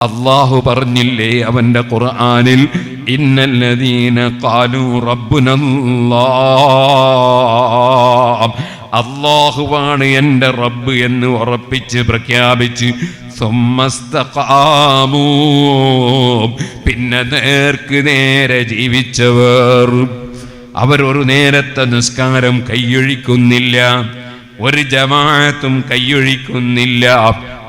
അല്ലാഹു പറഞ്ഞില്ലേ അവന്റെ ഖുർആനിൽ, ഇന്നല്ലദീന ഖാലൂ റബ്ബുനല്ലാഹ്, അല്ലാഹുവാണ് എൻ്റെ റബ്ബ് എന്ന് ഉറപ്പിച്ച് പ്രഖ്യാപിച്ച്, സുമ്മസ്തഖാമൂ, പിന്നെ നേർക്ക് നേരെ ജീവിച്ചവർ, അവരൊരു നേരത്തെ നിസ്കാരം കൈയൊഴിക്കുന്നില്ല, ഒരു ജമാഅത്തും കൈയൊഴിക്കുന്നില്ല.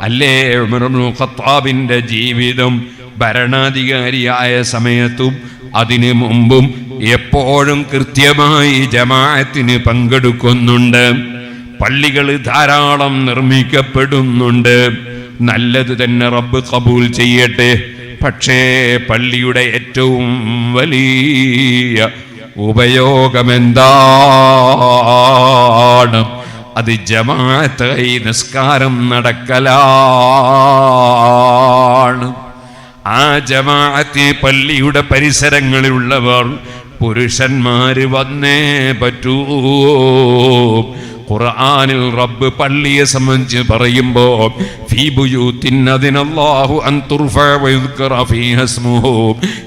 അല്ലേ ഉമർ ഇബ്നുൽ ഖത്താബിന്റെ ജീവിതം ഭരണാധികാരിയായ സമയത്തും അതിനു മുമ്പും എപ്പോഴും കൃത്യമായി ജമാഅത്തിന് പങ്കെടുക്കുന്നുണ്ട്. പള്ളികൾ ധാരാളം നിർമ്മിക്കപ്പെടുന്നുണ്ട്. നല്ലത് തന്നെ റബ്ബ് ഖബൂൽ ചെയ്യട്ടെ. പക്ഷേ പള്ളിയുടെ ഏറ്റവും വലിയ ഉപയോഗമെന്താണ്? അത് ജമാഅത്തായി നിസ്കാരം നടക്കലാണ്. ആ ജമാഅത്ത് പള്ളിയുടെ പരിസരങ്ങളിലുള്ളവർ പുരുഷന്മാര് വന്നേ പറ്റൂ. ഖുർആനിൽ റബ്ബ് പള്ളിയെ സംബന്ധിച്ച് പറയുമ്പോ, ഫീ ബുയൂത്തിൻ അദിനല്ലാഹു അൻ തുർഫഅ വയുദ്കറ ഫീഹാ ഇസ്മുഹു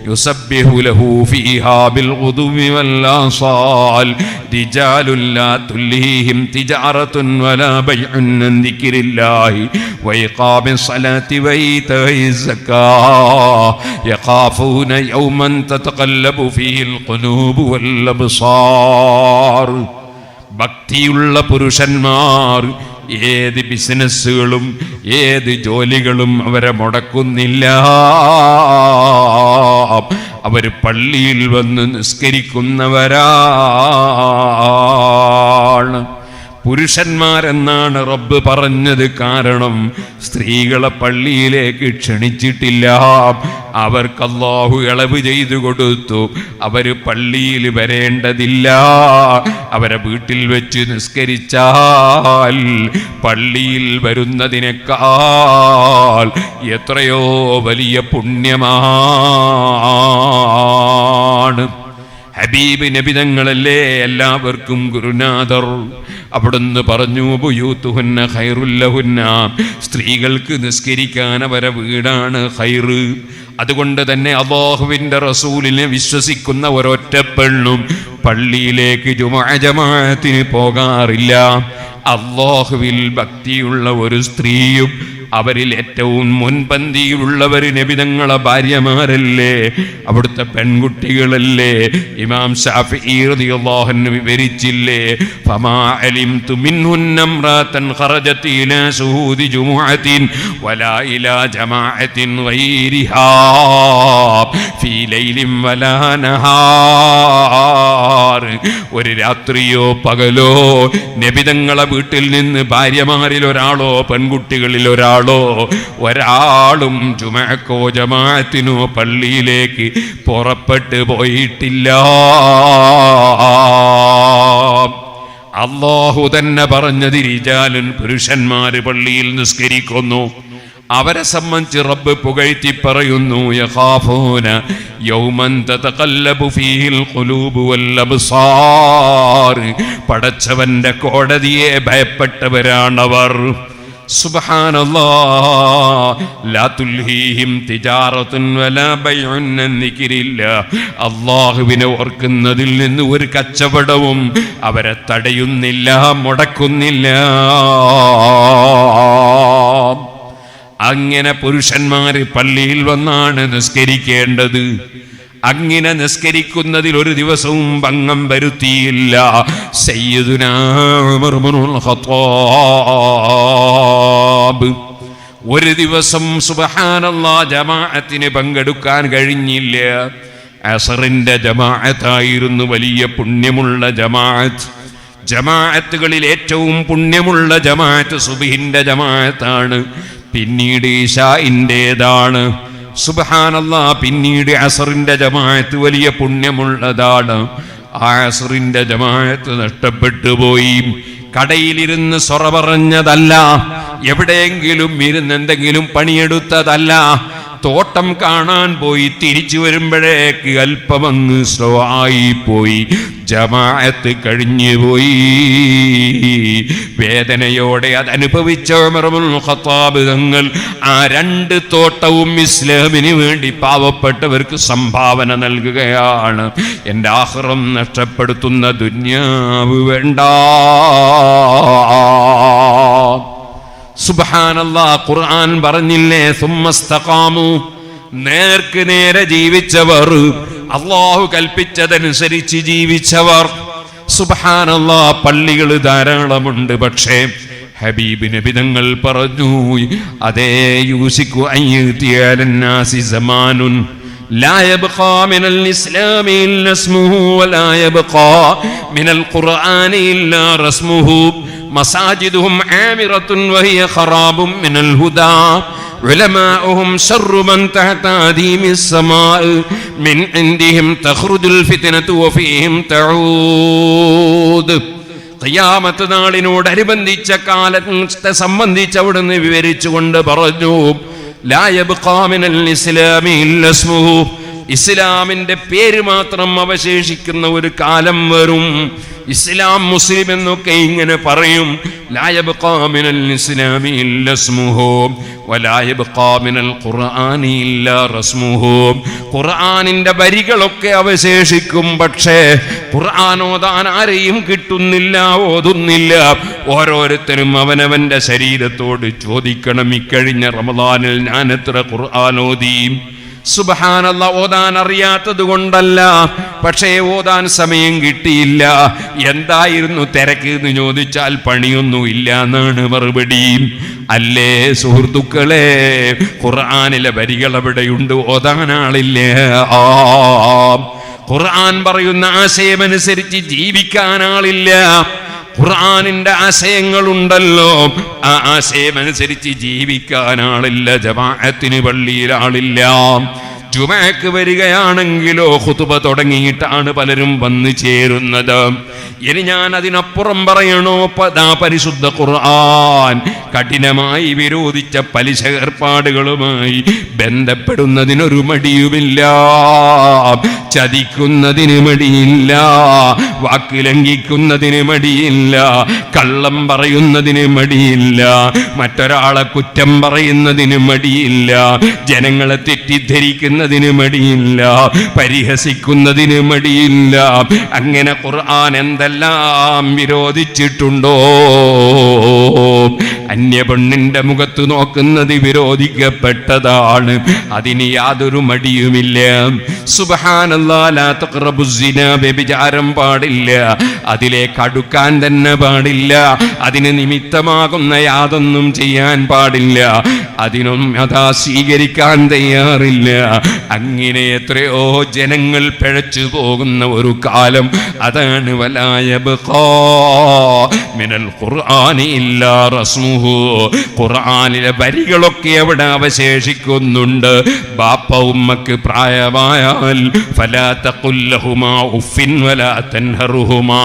യുസബ്ബിഹു ലഹു ഫീഹാ ബിൽ ഗുദുവി വൽ ആസാൽ റിജാലുൻ ലാ തുൽഹിഹിം തിജാറത്തുൻ വലാ ബൈഉൻ അൻ ദിക്രില്ലാഹി വഇഖാമിസ് സ്വലാത്തി വഇതാഇസ് സക്കാത്ത് യഖാഫൂന യൗമൻ തതഖല്ലബു ഫീഹിൽ ഖുലൂബു വൽ അബ്സാർ. ഭക്തിയുള്ള പുരുഷന്മാർ ഏത് ബിസിനസ്സുകളും ഏത് ജോലികളും അവരെ മുടക്കുന്നില്ല. അവർ പള്ളിയിൽ വന്ന് നിസ്കരിക്കുന്നവരാണ്. പുരുഷന്മാരെന്നാണ് റബ്ബ് പറഞ്ഞത്. കാരണം സ്ത്രീകളെ പള്ളിയിലേക്ക് ക്ഷണിച്ചിട്ടില്ല. അവർക്ക് അല്ലാഹു ഇളവ് ചെയ്തു കൊടുത്തു. അവര് പള്ളിയിൽ വരേണ്ടതില്ല. അവരെ വീട്ടിൽ വെച്ച് നിസ്കരിച്ചാൽ പള്ളിയിൽ വരുന്നതിനേക്കാൾ എത്രയോ വലിയ പുണ്യമാണ്. ഹബീബ് നബി തങ്ങളല്ലേ എല്ലാവർക്കും ഗുരുനാഥർ. അവിടുന്ന് പറഞ്ഞു, ബുയൂത്തുഹുന്ന ഖൈറുൽ ലഹുന്ന, സ്ത്രീകൾക്ക് നിസ്കരിക്കാൻ അവരെ വീടാണ് ഖൈറ്. അതുകൊണ്ട് തന്നെ അല്ലാഹുവിൻ്റെ റസൂലിനെ വിശ്വസിക്കുന്ന ഒരൊറ്റ പെണ്ണും പള്ളിയിലേക്ക് ജമാഅത്തിന് പോകാറില്ല. അല്ലാഹുവിൽ ഭക്തിയുള്ള ഒരു സ്ത്രീയും അവരിൽ ഏറ്റവും മുൻപന്തിയിലുള്ളവർ നബിതങ്ങളെ ഭാര്യമാരല്ലേ, അവിടുത്തെ പെൺകുട്ടികളല്ലേ. ഇമാം ശാഫിഈ റളിയല്ലാഹു അൻഹു വിവരിച്ചില്ലേ, ഫമാ അലിംതു മിൻഹുന്ന ഇംറാതൻ ഖറജത് ഇലാ ശുഹൂദി ജുമുഅത്തിൻ വലാ ഇലാ ജമാഅത്തിൻ ഗൈരിഹാ ഫീ ലൈലിൻ വലാ നഹാർ. ഒരു രാത്രിയോ പകലോ നബിതങ്ങളെ വീട്ടിൽ നിന്ന് ഭാര്യമാരിൽ ഒരാളോ പെൺകുട്ടികളിൽ ഒരാളും ജുമഅക്കോ ജമാഅത്തിനോ പള്ളിയിലേക്ക് പുറപ്പെട്ടു പോയിട്ടില്ല. അല്ലാഹു തന്നെ പറഞ്ഞത്, റിജാലുൻ, പുരുഷന്മാര് പള്ളിയിൽ നിസ്കരിക്കുന്നു. അവരെ സംബന്ധിച്ച് റബ്ബ് പുകഴ്ത്തി പറയുന്നു, യഖാഫൂന യൗമൻ തതഖല്ലബു ഫീഹിൽ ഖുലൂബു വൽ അബ്സാർ. പടച്ചവന്റെ കോടതിയെ ഭയപ്പെട്ടവരാണവർ. സുബ്ഹാനല്ലാഹ്, ലാ തുൽഹീഹിം തിജാറത്തുൻ വലാ ബൈഉൻ അൻ ദിക്രില്ലാഹ്. അല്ലാഹുവിനെ ഓർക്കുന്നതിൽ നിന്ന് ഒരു കച്ചവടവും അവരെ തടയുന്നില്ല, മുടക്കുന്നില്ല. അങ്ങനെ പുരുഷന്മാര് പള്ളിയിൽ വന്നാണ് നിസ്കരിക്കേണ്ടത്. അങ്ങനെ നിസ്കരിക്കുന്നതിൽ ഒരു ദിവസവും ഭംഗം വരുത്തിയില്ല സയ്യിദുനാ ഉമർ ഇബ്നുൽ ഖത്താബ്. ഒരു ദിവസം സുബ്ഹാനല്ലാഹ് ജമാഅത്തിന് പങ്കെടുക്കാൻ കഴിഞ്ഞില്ല. അസറിന്റെ ജമാഅത്തായിരുന്നു വലിയ പുണ്യമുള്ള ജമാഅത്ത്. ജമാഅത്തുകളിൽ ഏറ്റവും പുണ്യമുള്ള ജമാഅത്ത് സുബ്ഹിന്റെ ജമാഅത്താണ്. പിന്നീട് ഇശാഇന്റേതാണ്. സുബ്ഹാനല്ലാഹ്, പിന്നീട് അസറിന്റെ ജമാഅത്ത് വലിയ പുണ്യമുള്ളതാണ്. ആ അസറിന്റെ ജമാഅത്ത് നഷ്ടപ്പെട്ടു പോയി. കടയിലിരുന്ന് സൊറ പറഞ്ഞതല്ല, എവിടെയെങ്കിലും ഇരുന്ന് എന്തെങ്കിലും പണിയെടുത്തതല്ല. തോട്ടം കാണാൻ പോയി തിരിച്ചു വരുമ്പോഴേക്ക് അല്പമങ്ങ് സ്ലോ ആയി പോയി, ജമാഅത്ത് കഴിഞ്ഞു പോയി. വേദനയോടെ അതനുഭവിച്ച ഉമർ ഇബ്നുൽ ഖത്താബ് തങ്ങൾ ആ 2 തോട്ടവും ഇസ്ലാമിന് വേണ്ടി പാവപ്പെട്ടവർക്ക് സംഭാവന നൽകുകയാണ്. എൻ്റെ ആഖിറം നഷ്ടപ്പെടുത്തുന്ന ദുനിയാവ് വേണ്ട. സുബ്ഹാനല്ലാഹ്, ഖുർആൻ പറഞ്ഞില്ലേ, സുമ്മസ്തഖാമു, നേർക്ക് നേരെ ജീവിച്ചവർ, അല്ലാഹു കൽപ്പിച്ചതനുസരിച്ച് ജീവിച്ചവർ. സുബ്ഹാനല്ലാഹ്, പള്ളികൾ ധാരാളമുണ്ട്, പക്ഷേ ഹബീബ് നബി തങ്ങൾ പറഞ്ഞു, അതേ യൂസിക്കു അയ്യതിയലന്നാസി സമാനുൻ لا يبقى من الإسلام إلا اسمه ولا يبقى من القرآن إلا رسمه مساجدهم عامرة وهي خراب من الهدى علماؤهم شر من تحت أديم السماء من عندهم تخرج الفتنة وفيهم تعود. ഖിയാമത്ത് നാളിനോടനുബന്ധിച്ച കാലത്തെ സംബന്ധിച്ച് അവിടുന്ന് വിവരിച്ചുകൊണ്ട് പറഞ്ഞു, ലാ യബ്ഖാ മിനൽ ഇസ്ലാമി ഇല്ലാ ഇസ്മുഹു, ഇസ്ലാമിന്റെ പേര് മാത്രം അവശേഷിക്കുന്ന ഒരു കാലം വരും. ഇസ്ലാം മുസ്ലിം എന്നൊക്കെ ഇങ്ങനെ പറയും. ലാ യബ്ഖാ മിനൽ ഇസ്ലാമി ഇല്ലാ ഇസ്മുഹു വലാ യബ്ഖാ മിനൽ ഖുർആനി ഇല്ലാ റസ്മുഹു. ഖുർആനിന്റെ വരികളൊക്കെ അവശേഷിക്കും, പക്ഷേ ഖുർആൻ ഓതാൻ ആരെയും കിട്ടുന്നില്ല, ഓതുന്നില്ല. ഓരോരുത്തരും അവനവന്റെ ശരീരത്തോട് ചോദിക്കണം, ഇക്കഴിഞ്ഞ റമദാനിൽ ഞാൻ എത്ര ഖുർആൻ ഓതി? സുബ്ഹാനല്ലാഹ്, ഓതാൻ അറിയാത്തത് കൊണ്ടല്ല, പക്ഷേ ഓതാൻ സമയം കിട്ടിയില്ല. എന്തായിരുന്നു തിരക്ക് എന്ന് ചോദിച്ചാൽ പണിയൊന്നും ഇല്ല എന്നാണ് മറുപടി. അല്ലേ സുഹൃത്തുക്കളെ, ഖുർആനിലെ വരികൾ എവിടെയുണ്ട്? ഓതാൻ ആളില്ല. ഖുർആൻ പറയുന്ന ആശയമനുസരിച്ച് ജീവിക്കാൻ ആളില്ല. ഖുർആനിന്റെ ആശയങ്ങളുണ്ടല്ലോ, ആ ആശയമനുസരിച്ച് ജീവിക്കാൻ ആളില്ല. ജമാഅത്തിന് പള്ളിയിൽ ആളില്ല. ജുമഅക്ക് വരികയാണെങ്കിലോ ഖുതുബ തുടങ്ങിയിട്ടാണ് പലരും വന്നു ചേരുന്നത്. ഇനി ഞാൻ അതിനപ്പുറം പറയണോ? പരിശുദ്ധ ഖുർആൻ കഠിനമായി വിരോധിച്ച പലിശ ഏർപ്പാടുകളുമായി ബന്ധപ്പെടുന്നതിനൊരു മടിയുമില്ല, ചതിക്കുന്നതിന് മടിയില്ല, വാക്ക് ലംഘിക്കുന്നതിന് മടിയില്ല, കള്ളം പറയുന്നതിന് മടിയില്ല, മറ്റൊരാളെ കുറ്റം പറയുന്നതിന് മടിയില്ല, ജനങ്ങളെ തെറ്റിദ്ധരിക്കുന്നതിന് മടിയില്ല, പരിഹസിക്കുന്നതിന് മടിയില്ല. അങ്ങനെ ഖുർആൻ എന്തെല്ലാം വിരോധിച്ചിട്ടുണ്ടോ? അന്യപെണ്ണിന്റെ മുഖത്ത് നോക്കുന്നത് വിരോധിക്കപ്പെട്ടതാണ്, അതിന് യാതൊരു മടിയുമില്ല. സുബ്ഹാനല്ലാഹ്, ലാ തഖ്റബുസ് സിനാ, വ്യഭിചാരം പാടില്ല, അതിലേക്ക് അടുക്കാൻ തന്നെ പാടില്ല, അതിന് നിമിത്തമാകുന്ന യാതൊന്നും ചെയ്യാൻ പാടില്ല, അതിനൊന്നും അതാ സ്വീകരിക്കാൻ തയ്യാറില്ല. അങ്ങനെ എത്രയോ ജനങ്ങൾ പിഴച്ചു പോകുന്ന ഒരു കാലം, അതാണ് വലാ യബ്ഖാ മിനൽ ഖുർആനി ഇല്ലാ റസ്മുഹു. ഖുർആനിലെ വരികളൊക്കെ അവിടെ അവശേഷിക്കുന്നുണ്ട്. ബാപ്പ ഉമ്മക്ക് പ്രായമായാൽ ഫലാ തഖുൽ ലഹുമാ ഉഫിൻ വലാ തൻഹറുഹുമാ,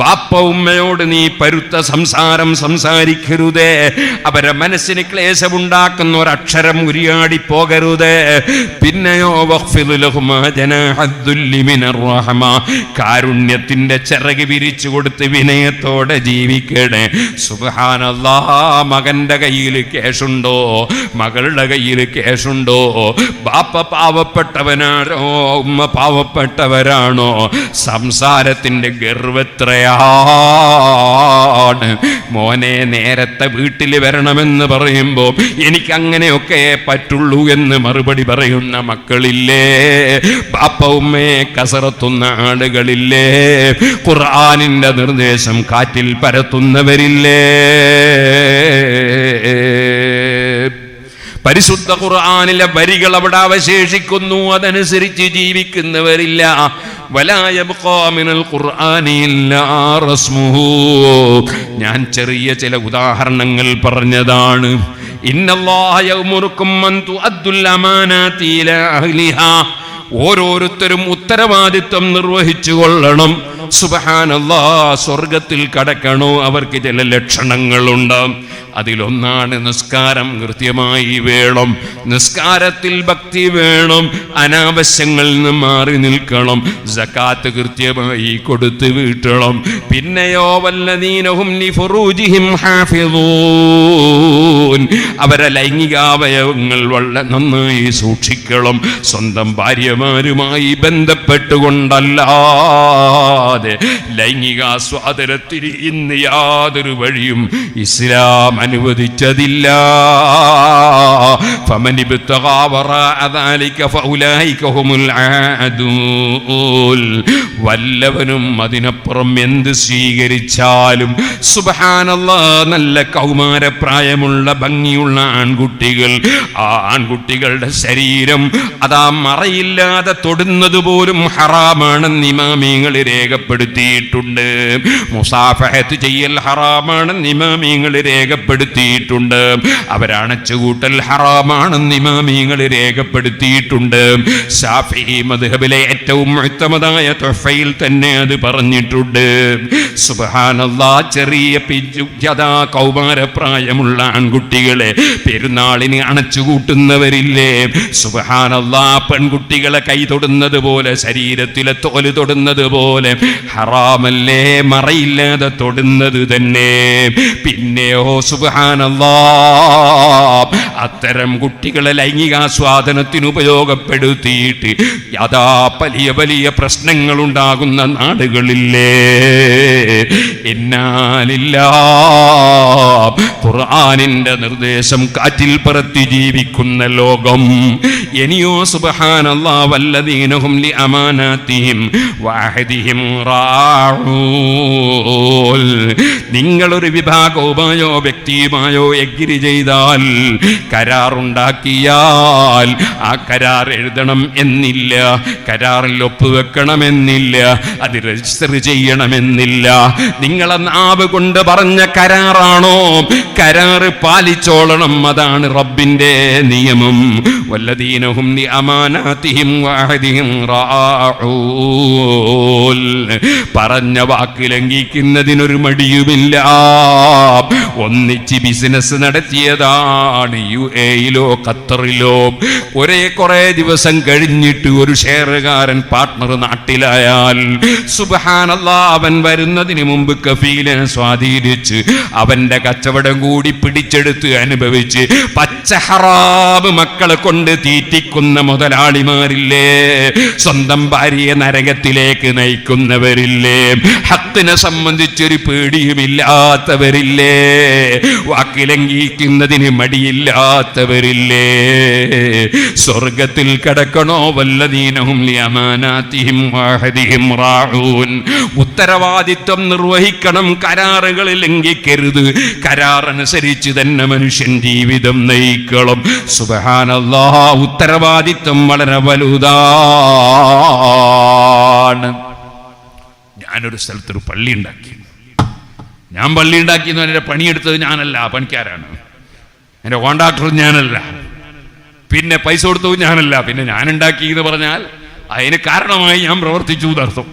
ബാപ്പ ഉമ്മയോട് നീ പരുത്ത സംസാരം സംസാരിക്കരുതേ, അവരെ മനസ്സിന് ക്ലേശമുണ്ടാക്കുന്ന ഒരക്ഷരം ഉരിയാടി പോകരുതേ. പിന്നെയോ വഖ്ഫിദ് ലഹുമാ ജനാഹദ്ദുല്ലി മിനർ റഹ്മ, കാരുണ്യത്തിന്റെ ചിറക് വിരിച്ചു കൊടുത്ത് വിനയത്തോടെ ജീവിക്കണേ. സുബ്ഹാനല്ലാഹ്, മകന്റെ കയ്യിൽ ക്യാഷുണ്ടോ? മകളുടെ കയ്യിൽ ക്യാഷുണ്ടോ? ബാപ്പ പാവപ്പെട്ടവനാണോ? ഉമ്മ പാവപ്പെട്ടവരാണോ? സംസാരത്തിന്റെ ഗർവെത്രയാണ്. മോനെ നേരത്തെ വീട്ടിൽ വരണമെന്ന് പറയുമ്പോൾ എനിക്കങ്ങനെയൊക്കെ പറ്റുള്ളൂ എന്ന് മറുപടി പറയുന്ന മക്കളില്ലേ? ബാപ്പ ഉമ്മയെ കസറത്തുന്ന ആളുകളില്ലേ? ഖുർആനിന്റെ നിർദ്ദേശം കാറ്റിൽ പരത്തുന്നവരില്ലേ? പരിശുദ്ധ ഖുർആനിലെ വരികൾ അവിടെ അവശേഷിക്കുന്നു, അതനുസരിച്ച് ജീവിക്കുന്നവരില്ല. വലാ യബ്ഖാ മിനൽ ഖുർആനി ഇല്ലാ റസ്മുഹു. ഞാൻ ചെറിയ ചില ഉദാഹരണങ്ങൾ പറഞ്ഞതാണ്. ഇന്നല്ലാഹ യഅ്മുറുക്കും അൻ തുഅദ്ദുൽ അമാനാതി ഇലാ അഹ്ലിഹാ, ഓരോരുത്തരും ഉത്തരവാദിത്വം നിർവഹിച്ചു കൊള്ളണം. സുബ്ഹാനല്ലാഹ്, സ്വർഗത്തിൽ കടക്കണോ അവർക്ക് ചില ലക്ഷണങ്ങളുണ്ട്. അതിലൊന്നാണ് നിസ്കാരം കൃത്യമായി വേണം. നിസ്കാരത്തിൽ ഭക്തി വേണം. അനാവശ്യങ്ങളിൽ നിന്ന് മാറി നിൽക്കണം. സകാത്ത് കൃത്യമായി കൊടുത്തു വീട്ടണം. പിന്നെയോ വല്ലദീനഹും ലിഫുറൂജിഹിം ഹാഫിളൂൻ, അവരെ ലൈംഗികാവയവങ്ങൾ വളരെ നന്നായി സൂക്ഷിക്കണം. സ്വന്തം ഭാര്യമാരുമായി ബന്ധപ്പെട്ടുകൊണ്ടല്ലാതെ ലൈംഗികാസ്വാതന്ത്ര്യത്തിന് ഇന്ന് യാതൊരു വഴിയും ഇസ്ലാം അനുവദിച്ചതില്ല. ഫമൻ ഇബ്തഗാ വറാഅ ദാലിക ഫഉലൈക ഹുമുൽ ആദൂൻ, വല്ലവനും അതിനപ്പുറം എന്ത് സ്വീകരിച്ചാലും സുബ്ഹാനല്ലാഹ്, നല്ല കൗമാരപ്രായമുള്ള ഭംഗിയുള്ള ആൺകുട്ടികൾ, ആ ആൺകുട്ടികളുടെ ശരീരം അതാ മറയില്ലാതെ തൊടുന്നത് പോലും ഹറാമാണെന്ന് ഇമാമിങ്ങൾ രേഖപ്പെടുത്തിയിട്ടുണ്ട്. മുസാഫഹത്ത് ചെയ്യൽ ഹറാമാണെന്ന് ഇമാമിങ്ങൾ രേഖപ്പെടുത്തിയിട്ടുണ്ട്. അവരണച്ചുകൂട്ടൽ ഹറാമാണെന്ന് ഇമാമിങ്ങൾ രേഖപ്പെടുത്തിയിട്ടുണ്ട്. ശാഫിഈ മദ്ഹബിലെ ഏറ്റവും മുഅ്തമദായ തുഹ്ഫയിൽ തന്നെ അത് പറഞ്ഞിട്ടുണ്ട്. സുബ്ഹാനല്ലാഹ്, ചെറിയ പിഞ്ചുജതാ കൗമാരപ്രായമുള്ള ആൺകുട്ടികളെ പെരുന്നാളിന് അണച്ചുകൂട്ടുന്നവരില്ലേ? സുബ്ഹാനല്ലാഹ്, പെൺകുട്ടികളെ കൈ തൊടുന്നത് പോലെ, ശരീരത്തിലെ തോല് തൊടുന്നത് പോലെ ഹറാമല്ലേ? മറയില്ലാതെ തൊടുന്നത് തന്നെ. പിന്നെയോ സുബ്ഹാനല്ലാഹ്, അത്തരം കുട്ടികളെ ലൈംഗികാസ്വാദനത്തിന് ഉപയോഗപ്പെടുത്തിയിട്ട് യഥാ വലിയ വലിയ പ്രശ്നങ്ങൾ ഉണ്ടാകുന്ന നാടുകളില്ലേ? ഇന്നാലില്ലാഹ്, ഖുർആനിന്റെ നിർദ്ദേശം കാറ്റിൽ പറത്തി ജീവിക്കുന്ന ലോകം. ഇനിയോ സുബ്ഹാനല്ലാഹ്, വല്ലദീനഹും ലിഅമാനാതിഹിം വഅഹദിഹിം റാഊൻ, നിങ്ങളൊരു വിഭാഗവുമായോ വ്യക്തിയുമായോ എഗ്രി ചെയ്താൽ, കരാറുണ്ടാക്കിയാൽ ആ കരാർ എഴുതണം എന്നില്ല, കരാറിൽ ഒപ്പുവെക്കണമെന്നില്ല, അത് രജിസ്റ്റർ ചെയ്യണമെന്നില്ല. നിങ്ങളെ നാവ് കൊണ്ട് പറഞ്ഞ കരാറാണോ, കരാറ് പാലിച്ചോളണം. അതാണ് റബ്ബിന്റെ നിയമം. വല്ലദീനഹും ലിഅമാനാതിഹിം വഅഹദിഹിം റാഊൻ, പറഞ്ഞ വാക്ക് ലംഘിക്കുന്നതിനൊരു മടിയുമില്ല. ഒന്നിച്ച് ബിസിനസ് നടത്തിയതാണ് UAE-യിലോ ഖത്തറിലോ. കുറെ ദിവസം കഴിഞ്ഞിട്ട് ഒരു ഷെയറുകാരൻ പാർട്ട്ണർ നാട്ടിലായാൽ സുബ്ഹാനല്ലാഹ്, അവൻ വരുന്നതിന് മുമ്പ് കഫീലെ സ്വാധീനിച്ച് അവന്റെ കച്ചവടം കൂടി പിടിച്ചെടുത്ത് അനുഭവിച്ച് പച്ച ഹറാം മക്കളെ കൊണ്ട് തീറ്റിക്കുന്ന മുതലാളിമാരില്ലേ? സ്വന്തം ഭാര്യയെ നരകത്തിലേക്ക് നയിക്കുന്നവരില്ലേ? ഹഖിനെ സംബന്ധിച്ചൊരു പേടിയുമില്ലാത്തവരില്ലേ? വാക്കിലംഘിക്കുന്നതിന് മടിയില്ലാത്തവരില്ലേ? സ്വർഗത്തിൽ കടക്കണോ? വല്ലദീനഹും ലിഅമാനാതിഹിം വഅഹദിഹിം റാഊൻ, ഉത്തരവാദിത്വം നിർവഹിക്കണം. കരാറുകൾ ലംഘിക്കരുത്. കരാറനുസരിച്ച് തന്നെ മനുഷ്യൻ ജീവിതം നയിക്കണം. സുബ്ഹാനല്ലാഹ്, ഉത്തരവാദിത്വം വളരെ വലുതാണ്. ഞാനൊരു സ്ഥലത്തൊരു പള്ളി ഉണ്ടാക്കി. ഞാൻ പള്ളി ഉണ്ടാക്കിയെന്ന് എൻ്റെ പണിയെടുത്തത് ഞാനല്ല, പണിക്കാരാണ്. എൻ്റെ കോൺട്രാക്ടർ ഞാനല്ല, പിന്നെ പൈസ കൊടുത്തത് ഞാനല്ല. പിന്നെ ഞാൻ ഉണ്ടാക്കി എന്ന് പറഞ്ഞാൽ അതിന് കാരണമായി ഞാൻ പ്രവർത്തിച്ചു എന്നർത്ഥം.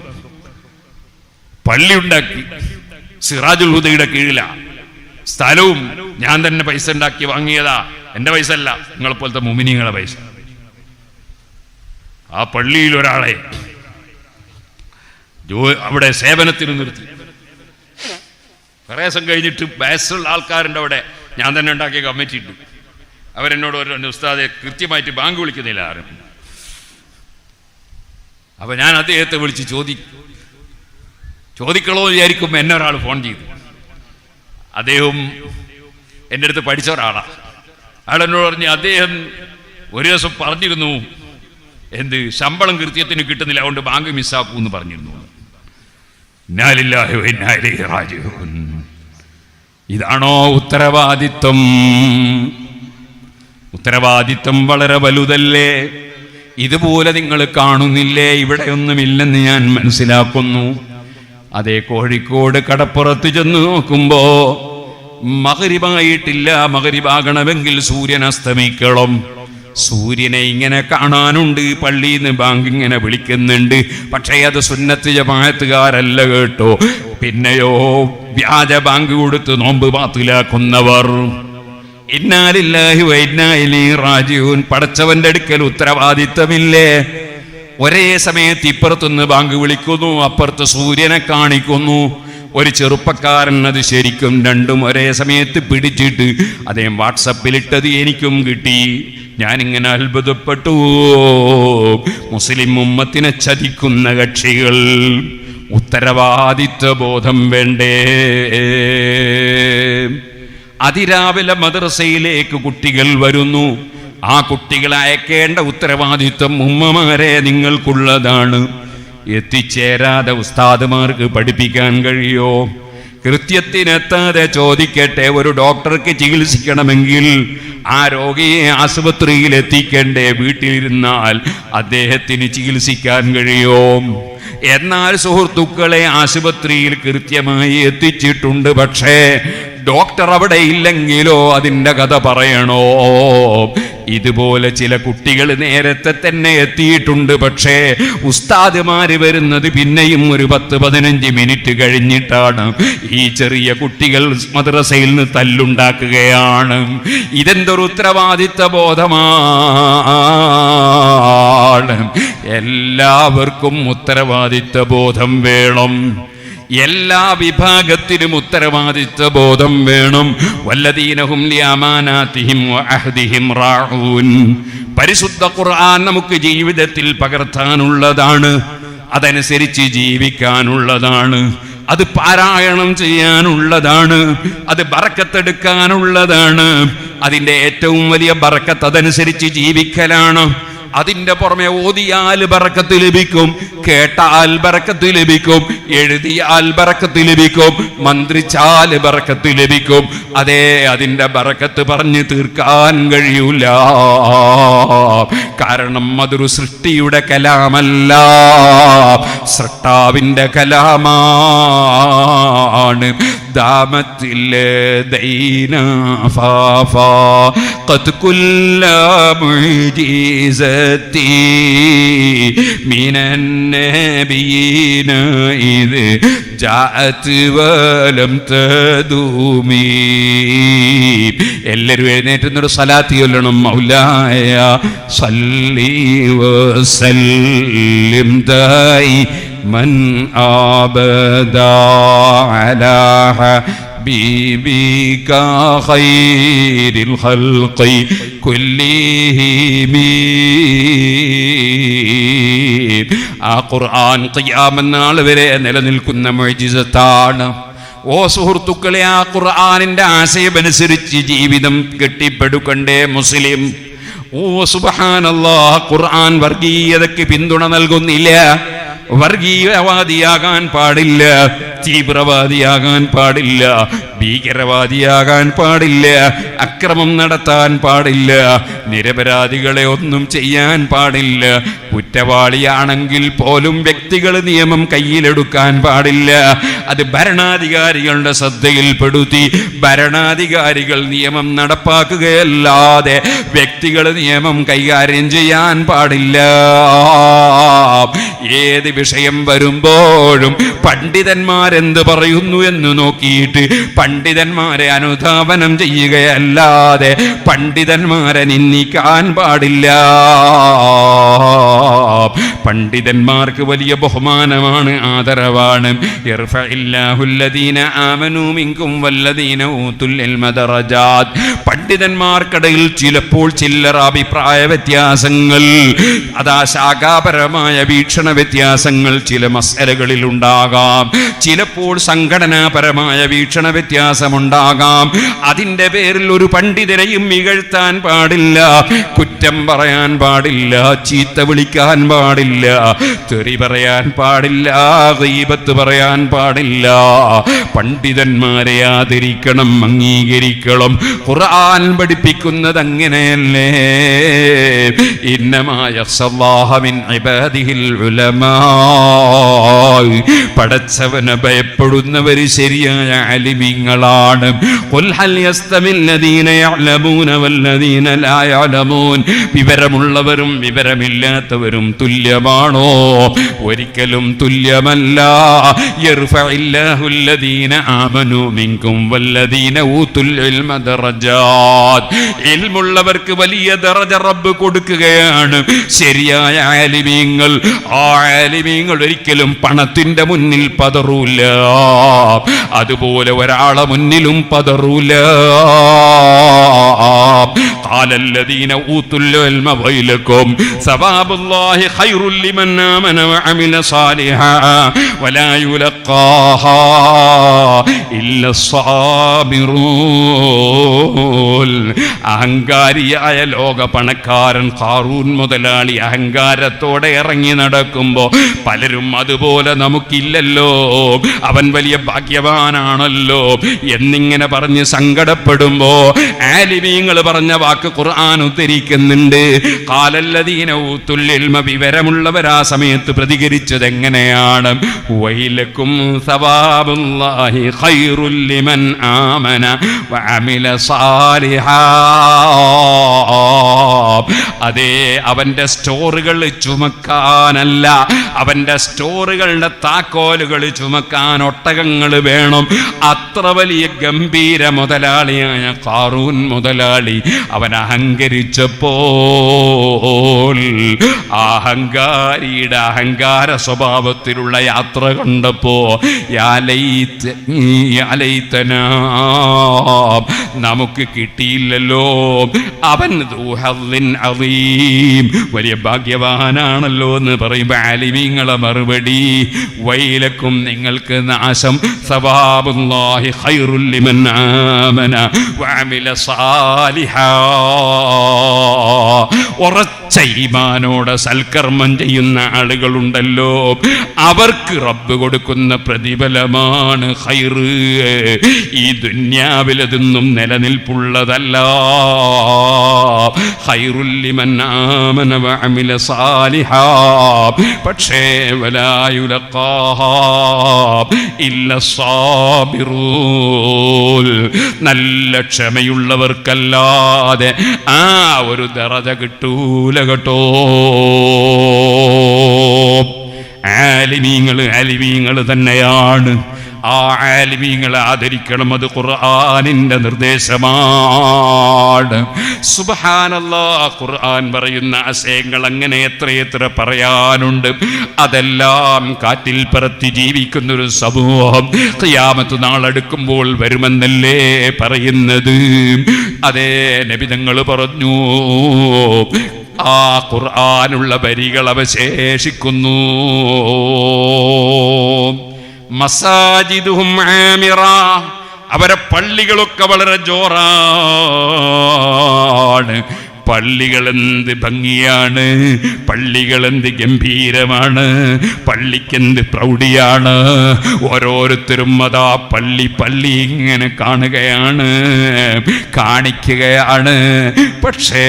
പള്ളി ഉണ്ടാക്കി, സിറാജുൽ ഹുദയുടെ കീഴിലാണ്. സ്ഥലവും ഞാൻ തന്നെ പൈസ ഉണ്ടാക്കി വാങ്ങിയതാ, എൻ്റെ പൈസ അല്ല, നിങ്ങളെപ്പോലത്തെ മുഅ്മിനീങ്ങളുടെ പൈസ. ആ പള്ളിയിൽ ഒരാളെ അവിടെ സേവനത്തിന് നിർത്തി. കുറേ ദിവസം കഴിഞ്ഞിട്ട് വയസ്സുള്ള ആൾക്കാരുണ്ട് അവിടെ. ഞാൻ തന്നെ ഉണ്ടാക്കിയ കമ്മിറ്റി ഉണ്ട്. അവരെന്നോട് ഒരു ഉസ്താദെ കൃത്യമായിട്ട് ബാങ്ക് വിളിക്കുന്നില്ല ആരും. അപ്പൊ ഞാൻ അദ്ദേഹത്തെ വിളിച്ച് ചോദിക്കണോ വിചാരിക്കുമ്പോൾ എന്നെ ഒരാൾ ഫോൺ ചെയ്തു. അദ്ദേഹം എൻ്റെ അടുത്ത് പഠിച്ച ഒരാളാണ്. അയാൾ എന്നോട് പറഞ്ഞു, അദ്ദേഹം ഒരു ദിവസം പറഞ്ഞിരുന്നു, എന്ത് ശമ്പളം കൃത്യത്തിന് കിട്ടുന്നില്ല, അതുകൊണ്ട് ബാങ്ക് മിസ്സാക്കൂ എന്ന് പറഞ്ഞിരുന്നു. ഇന്നാ ലില്ലാഹി വ ഇന്നാ ഇലൈഹി റാജിഊൻ. ഇതാണോ ഉത്തരവാദിത്വം? ഉത്തരവാദിത്വം വളരെ വലുതല്ലേ? ഇതുപോലെ നിങ്ങൾ കാണുന്നില്ലേ? ഇവിടെയൊന്നുമില്ലെന്ന് ഞാൻ മനസ്സിലാക്കുന്നു. അതേ കോഴിക്കോട് കടപ്പുറത്ത് ചെന്ന് നോക്കുമ്പോ മഗ്രിബായിട്ടില്ല. മഗ്രിബാകണമെങ്കിൽ സൂര്യൻ അസ്തമിക്കണം. സൂര്യനെ ഇങ്ങനെ കാണാനുണ്ട്, പള്ളിയിൽ നിന്ന് ബാങ്ക് ഇങ്ങനെ വിളിക്കുന്നുണ്ട്, പക്ഷേ അത് സുന്നത്ത് ജമാഅത്തുകാരല്ല കേട്ടോ. പിന്നെയോ വ്യാജ ബാങ്ക് കൊടുത്ത് നോമ്പ് ബാത്തിലാക്കുന്നവർ. ഇന്നാ ലില്ലാഹി വ ഇന്നാ ഇലൈഹി റാജിഊൻ. പടച്ചവന്റെ അടുക്കൽ ഉത്തരവാദിത്തമില്ലേ? ഒരേ സമയത്ത് ഇപ്പുറത്തുനിന്ന് ബാങ്ക് വിളിക്കുന്നു, അപ്പുറത്ത് സൂര്യനെ കാണിക്കുന്നു. ഒരു ചെറുപ്പക്കാരൻ അത് ശരിക്കും രണ്ടും ഒരേ സമയത്ത് പിടിച്ചിട്ട് അദ്ദേഹം വാട്സപ്പിലിട്ടത് എനിക്കും കിട്ടി. ഞാനിങ്ങനെ അത്ഭുതപ്പെട്ടു. മുസ്ലിം ഉമ്മത്തിനെ ചതിക്കുന്ന കക്ഷികൾ. ഉത്തരവാദിത്വ ബോധം വേണ്ടേ? അതിരാവിലെ മദ്രസയിലേക്ക് കുട്ടികൾ വരുന്നു. ആ കുട്ടികളെ അയക്കേണ്ട ഉത്തരവാദിത്വം ഉമ്മമാരെ നിങ്ങൾക്കുള്ളതാണ്. എത്തിച്ചേരാതെ ഉസ്താദുമാർക്ക് പഠിപ്പിക്കാൻ കഴിയോ? കൃത്യത്തിനെത്താതെ ചോദിക്കട്ടെ, ഒരു ഡോക്ടർക്ക് ചികിത്സിക്കണമെങ്കിൽ ആ രോഗിയെ ആശുപത്രിയിൽ എത്തിക്കണ്ടേ? വീട്ടിലിരുന്നാൽ അദ്ദേഹത്തിന് ചികിത്സിക്കാൻ കഴിയോ? എന്നാൽ സുഹൃത്തുക്കളെ ആശുപത്രിയിൽ കൃത്യമായി എത്തിച്ചിട്ടുണ്ട്. പക്ഷേ ഡോക്ടർ അവിടെ ഇല്ലെങ്കിലോ അതിൻ്റെ കഥ പറയണോ? ഇതുപോലെ ചില കുട്ടികൾ നേരത്തെ തന്നെ എത്തിയിട്ടുണ്ട്. പക്ഷേ ഉസ്താദുമാര് വരുന്നത് പിന്നെയും ഒരു 10-15 മിനിറ്റ് കഴിഞ്ഞിട്ടാണ്. ഈ ചെറിയ കുട്ടികൾ മദ്രസയിൽ നിന്ന് തല്ലുണ്ടാക്കുകയാണ്. ഇതെന്തൊരു ഉത്തരവാദിത്വ ബോധമാണ്? എല്ലാവർക്കും ഉത്തരവാദിത്വ ബോധം വേണം. എല്ലാ വിഭാഗത്തിലും ഉത്തരവാദിത്വ ബോധം വേണം. വല്ലദീനഹും ലിഅമാനാതിഹിം വഅഹ്ദിഹിം റാഊൻ. പരിശുദ്ധ ഖുർആൻ നമുക്ക് ജീവിതത്തിൽ പകർത്താനുള്ളതാണ്, അതനുസരിച്ച് ജീവിക്കാനുള്ളതാണ്, അത് പാരായണം ചെയ്യാനുള്ളതാണ്, അത് ബറക്കത്തെടുക്കാനുള്ളതാണ്. അതിൻ്റെ ഏറ്റവും വലിയ ബറക്കത്ത് അതനുസരിച്ച് ജീവിക്കലാണ്. അതിൻ്റെ പുറമെ ഓതിയാൽ ബറക്കത്ത് ലഭിക്കും, കേട്ടാൽ ബറക്കത്ത് ലഭിക്കും, എഴുതിയാൽ ബറക്കത്ത് ലഭിക്കും, മന്ത്രിച്ചാൽ ബറക്കത്ത് ലഭിക്കും. അതേ, അതിൻ്റെ ബറക്കത്ത് പറഞ്ഞു തീർക്കാൻ കഴിയൂല. കാരണം അതൊരു സൃഷ്ടിയുടെ കലാമല്ല, സൃഷ്ടാവിൻ്റെ കലാമാണ്. ദാമത്തിൽ ദൈന ഫാഫാ ഖദ് കുല്ല മുഅ്ജിസതി മിനൻ നബിയിന ഇദ് ജാഅത് വലം തദൂമി. എല്ലാവരും എഴുന്നേറ്റുന്നൊരു സ്വലാത്ത് ചൊല്ലണം. മൗലായ സല്ലി വസല്ലിം ദായിമൻ അബദാ അലാ ഹബീബിക ഖൈരിൽ ഖൽഖി കുല്ലിഹിം. ആ ഖുർആൻ ഖിയാമത്ത് നാൾ വരെ നിലനിൽക്കുന്ന മുഅ്ജിസത്താണ്. ഓ സുഹൃത്തുക്കളെ, ആ ഖുർആനിന്റെ ആശയമനുസരിച്ച് ജീവിതം കെട്ടിപ്പടുക്കണ്ടേ മുസ്ലിം? ഓ സുബ്ഹാനല്ലാഹ്, ഖുർആൻ വർഗീയതയ്ക്ക് പിന്തുണ നൽകുന്നില്ല. വർഗീയവാദിയാകാൻ പാടില്ല, തീവ്രവാദിയാകാൻ പാടില്ല, ഭീകരവാദിയാകാൻ പാടില്ല, അക്രമം നടത്താൻ പാടില്ല, നിരപരാധികളെ ഒന്നും ചെയ്യാൻ പാടില്ല. കുറ്റവാളിയാണെങ്കിൽ പോലും വ്യക്തികൾ നിയമം കയ്യിലെടുക്കാൻ പാടില്ല. അത് ഭരണാധികാരികളുടെ ശ്രദ്ധയിൽപ്പെടുത്തി ഭരണാധികാരികൾ നിയമം നടപ്പാക്കുകയല്ലാതെ വ്യക്തികൾ നിയമം കൈകാര്യം ചെയ്യാൻ പാടില്ല. ഏത് വിഷയം വരുമ്പോഴും പണ്ഡിതന്മാരെന്ത് പറയുന്നു എന്ന് നോക്കിയിട്ട് പണ്ഡിതന്മാരെ അനുധാവനം ചെയ്യുകയല്ലാതെ പണ്ഡിതന്മാരെ നിന്ദിക്കാൻ പാടില്ല. പണ്ഡിതന്മാർക്ക് വലിയ ബഹുമാനമാണ്, ആദരവാണ്. യർഫഇല്ലാഹുല്ലദീന ആമനൂ മിൻകും വല്ലദീന ഊതുൽ ഇൽമ ദറജാത്ത്. പണ്ഡിതന്മാർക്കിടയിൽ ചിലപ്പോൾ ചില്ലറ അഭിപ്രായ വ്യത്യാസങ്ങൾ, അതാ ശാഖാപരമായ വീക്ഷണ വ്യത്യാസങ്ങൾ ചില മസലകളിൽ ഉണ്ടാകാം. ചിലപ്പോൾ സംഘടനാപരമായ വീക്ഷണ വ്യത്യാസമുണ്ടാകാം. അതിൻ്റെ പേരിൽ ഒരു പണ്ഡിതനെയും ഇകഴ്ത്താൻ പാടില്ല, കുറ്റം പറയാൻ പാടില്ല, ചീത്ത വിളിക്കാൻ പാടില്ല. പാടില്ല, തെറി പറയാൻ പാടില്ല, ഗീബത്ത് പറയാൻ പാടില്ല. പണ്ഡിതന്മാരെ ആദരിക്കണം, അംഗീകരിക്കണം. ഖുർആൻ പഠിപ്പിക്കുന്നത് അങ്ങനെയല്ലേ? ഇന്നമാ യഖ്ശല്ലാഹ മിൻ ഇബാദിഹിൽ ഉലമാ. പടച്ചവനെ ഭയപ്പെടുന്നവർ ശരിയായ അലിമീങ്ങളാണ്. ഖുൽ ഹൽ യസ്തവിൽ ലദീന യഅലമൂന വല്ലദീന ലാ യഅലമൂൻ. വിവരമുള്ളവരും വിവരമില്ലാത്തവരും തുല്യമാണോ? ഒരിക്കലും തുല്യമല്ല. യർഫഇല്ലാഹു അല്ലദീന ആമനൂ മിൻകും വല്ലദീന ഊതുൽ ഇൽമ ദറജാത്ത്. ഇൽമുള്ളവർക്ക് വലിയ ദറജ റബ്ബ് കൊടുക്കുകയാണ്. ശരിയായ ആലിമീങ്ങൾ, ആ ആലിമീങ്ങൾ ഒരിക്കലും പണത്തിന്റെ മുന്നിൽ പതറൂല, അതുപോലെ ഒരാളെ മുന്നിലും പതറൂല. قال الذين اوتوا العلم ويلكم ثواب الله خير لمن آمن وعمل صالحا ولا يلقاها إلا الصابرون. അഹങ്കാരിയായ ലോക പണക്കാരൻ ഖാറൂൻ മുതലാളി അഹങ്കാരത്തോടെ ഇറങ്ങി നടക്കുമ്പോ പലരും അതുപോലെ നമുക്കില്ലല്ലോ, അവൻ വലിയ ഭാഗ്യവാനാണല്ലോ എന്നിങ്ങനെ പറഞ്ഞ് സങ്കടപ്പെടുമ്പോ ആലിമീങ്ങൾ പറഞ്ഞ വാക്ക് ഖുർആൻ ഉദ്ധരിക്കുന്നുണ്ട്. ഖാലല്ലദീന ഊതുൽ ഇൽമ, വിവരമുള്ളവർ ആ സമയത്ത് പ്രതികരിച്ചത് എങ്ങനെയാണ്? വൈലക്കും സവാബുല്ലാഹി ഖൈറുൽ ലിമൻ ആമന വഅമില സാലിഹാ. അതേ, അവന്റെ സ്റ്റോറുകൾ ചുമക്കാനല്ല, അവന്റെ സ്റ്റോറുകളുടെ താക്കോലുകൾ ചുമക്കാൻ ഒട്ടകങ്ങൾ വേണം. അത്ര വലിയ ഗംഭീര മുതലാളിയായ ഖാറൂൻ മുതലാളി അവൻ അഹങ്കരിച്ചപ്പോൾ അഹങ്കാരിയുടെ അഹങ്കാര സ്വഭാവത്തിലുള്ള യാത്ര കണ്ടപ്പോ നമുക്ക് കിട്ടിയില്ലല്ലോ, അവൻ വലിയ ഭാഗ്യവാനാണല്ലോ എന്ന് പറയുമ്പോ ആലിമീങ്ങളെ മറുപടി വൈലക്കും, നിങ്ങൾക്ക് നാശം, സവാബുല്ലാഹി ഖൈറുൽ ലിമൻ ആമന വഅമില സാലിഹാ. ഉറച്ച ഈമാനോടെ സൽക്കർമ്മം ചെയ്യുന്ന ആളുകളുണ്ടല്ലോ, അവർക്ക് റബ്ബ് കൊടുക്കുന്ന പ്രതിഫലമാണ് ഖൈറ്. ഈ ദുന്യാവിലതൊന്നും നിലനിൽപ്പുള്ളതല്ല. ഖൈറുൽ ലിമൻ ആമന വഅമില സാലിഹാ. പക്ഷേ വലാ യുലഖാഹാ ഇല്ല സാബിറൂൻ. നല്ല ക്ഷമയുള്ളവർക്കല്ലാതെ ആ ഒരു ദറജ കിട്ടൂല കേട്ടോ. ആലിമീങ്ങൾ തന്നെയാണ്. ആ ആലിമീങ്ങളെ ആദരിക്കണം, അത് ഖുർആനിന്റെ നിർദ്ദേശമാണ്. സുബ്ഹാനല്ലാഹ്, ഖുർആൻ പറയുന്ന ആശയങ്ങൾ അങ്ങനെ എത്രയെത്ര പറയാനുണ്ട്. അതെല്ലാം കാറ്റിൽ പറത്തി ജീവിക്കുന്നൊരു സമൂഹം ഖിയാമത്ത് നാളെടുക്കുമ്പോൾ വരുമെന്നല്ലേ പറയുന്നത്. അതേ, നബി തങ്ങൾ പറഞ്ഞു, ആ ഖുർആനുള്ള വരികൾ അവശേഷിക്കുന്നു. മസാജിദുഹും ആമിറ, അവരെ പള്ളികളൊക്കെ വളരെ ജോറാണ്. പള്ളികൾ എന്ത് ഭംഗിയാണ്, പള്ളികൾ എന്ത് ഗംഭീരമാണ്, പള്ളിക്കെന്ത് പ്രൗഢിയാണ്. ഓരോരുത്തരും അതാ പള്ളി ഇങ്ങനെ കാണുകയാണ്, കാണിക്കുകയാണ്. പക്ഷേ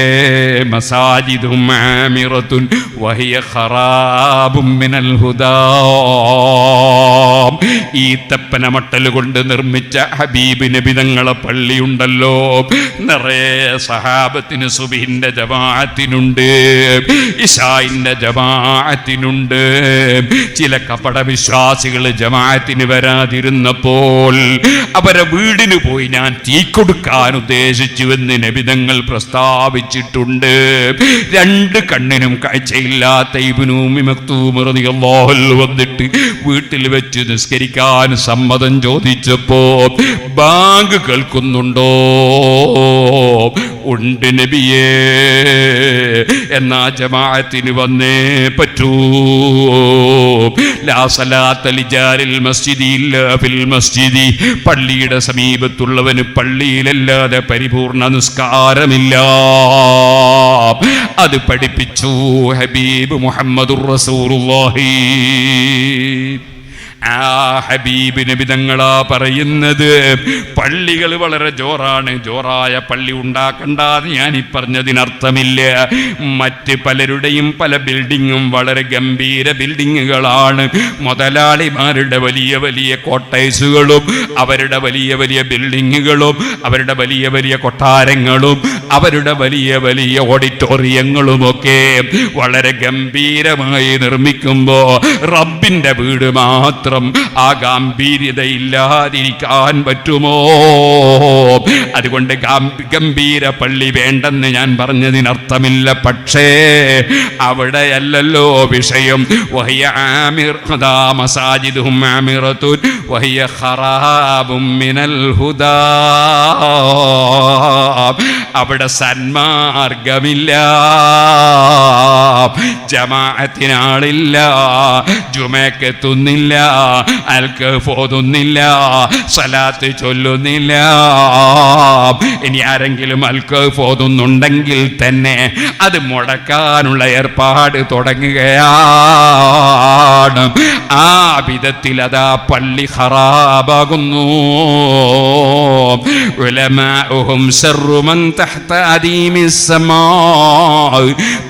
മസാജിദും ആമിറത്തുൻ വഹിയ ഖറാബും മിനൽ ഹുദാ. ഈ തപ്പന മട്ടൽ കൊണ്ട് നിർമ്മിച്ച ഹബീബ് നബി തങ്ങളെ പള്ളിയുണ്ടല്ലോ, നിറയെ സഹാബത്തിന് സുബഹിന്റെ ജമാഅത്തിനുണ്ട്, ഇശാഇന്റെ ജമാഅത്തിനുണ്ട്. ചില കപട വിശ്വാസികൾ ജമാഅത്തിന് വരാതിരുന്നപ്പോൾ അവരെ വീടിന് പോയി ഞാൻ തീ കൊടുക്കാൻ ഉദ്ദേശിച്ചുവെന്ന് നബി തങ്ങൾ പ്രസ്താവിച്ചിട്ടുണ്ട്. രണ്ട് കണ്ണിനും കാഴ്ചയില്ലാത്ത ഇബ്നു ഉമ്മി മക്തൂം റളിയല്ലാഹു അൻഹു വന്നിട്ട് വീട്ടിൽ വെച്ച് നിസ്കരിക്കാൻ സമ്മതം ചോദിച്ചപ്പോ ബാങ്ക് കേൾക്കുന്നുണ്ടോ, ഉണ്ട് നബിയേ, എന്നാ ജമാഅത്തിന് വന്നേ പറ്റൂ. ലാ സലാത്ത ലിജാരിൽ മസ്ജിദി ഇല്ലാ ഫിൽ മസ്ജിദി, പള്ളിയുടെ സമീപത്തുള്ളവന് പള്ളിയിലല്ലാതെ പരിപൂർണ നിസ്കാരമില്ല. അത് പഠിപ്പിച്ചു ഹബീബ് മുഹമ്മദുർ റസൂലുള്ളാഹി. ആ ഹബീബ് നബി തങ്ങളാ പറയുന്നത്, പള്ളികൾ വളരെ ജോറാണ്, ജോറായ പള്ളി ഉണ്ടാക്കണ്ടെന്ന് ഞാൻ ഈ പറഞ്ഞതിനർത്ഥമില്ല. മറ്റ് പലരുടെയും പല ബിൽഡിങ്ങും വളരെ ഗംഭീര ബിൽഡിങ്ങുകളാണ്. മുതലാളിമാരുടെ വലിയ വലിയ കോട്ടേഴ്സുകളും അവരുടെ വലിയ വലിയ ബിൽഡിങ്ങുകളും അവരുടെ വലിയ വലിയ കൊട്ടാരങ്ങളും അവരുടെ വലിയ വലിയ ഓഡിറ്റോറിയങ്ങളുമൊക്കെ വളരെ ഗംഭീരമായി നിർമ്മിക്കുമ്പോൾ റബ്ബിൻ്റെ വീട് മാത്രം ആ ഗാംഭീര്യതയില്ലാതിരിക്കാൻ പറ്റുമോ? അതുകൊണ്ട് ഗംഭീര പള്ളി വേണ്ടെന്ന് ഞാൻ പറഞ്ഞതിനർത്ഥമില്ല. പക്ഷേ അവിടെയല്ലല്ലോ വിഷയം. വഹിയ ആമിർ ഖദാ മസാജിദുഹും ആമിറത്തുൻ വഹിയ ഖറാബും മിനൽ ഹുദാ. അവിടെ സന്മാർഗമില്ല, ജമാഅത്തിനാളില്ല, ജുമക്കെത്തുന്നില്ല, അൽഖഫ് ഓതുന്നില്ല, സലാത്ത് ചൊല്ലുന്നില്ല. ഇനി ആരെങ്കിലും അൽഖഫ് ഓതുന്നുണ്ടെങ്കിൽ തന്നെ അത് മുടക്കാനുള്ള ഏർപ്പാട് തുടങ്ങുകയാണ്. ആ വിധത്തിൽ അതാ പള്ളി ഖറാബാകുന്നു. ഉലമാഉഹും ശർറു മൻ തഹ്ത അദീമിസ് സമാ.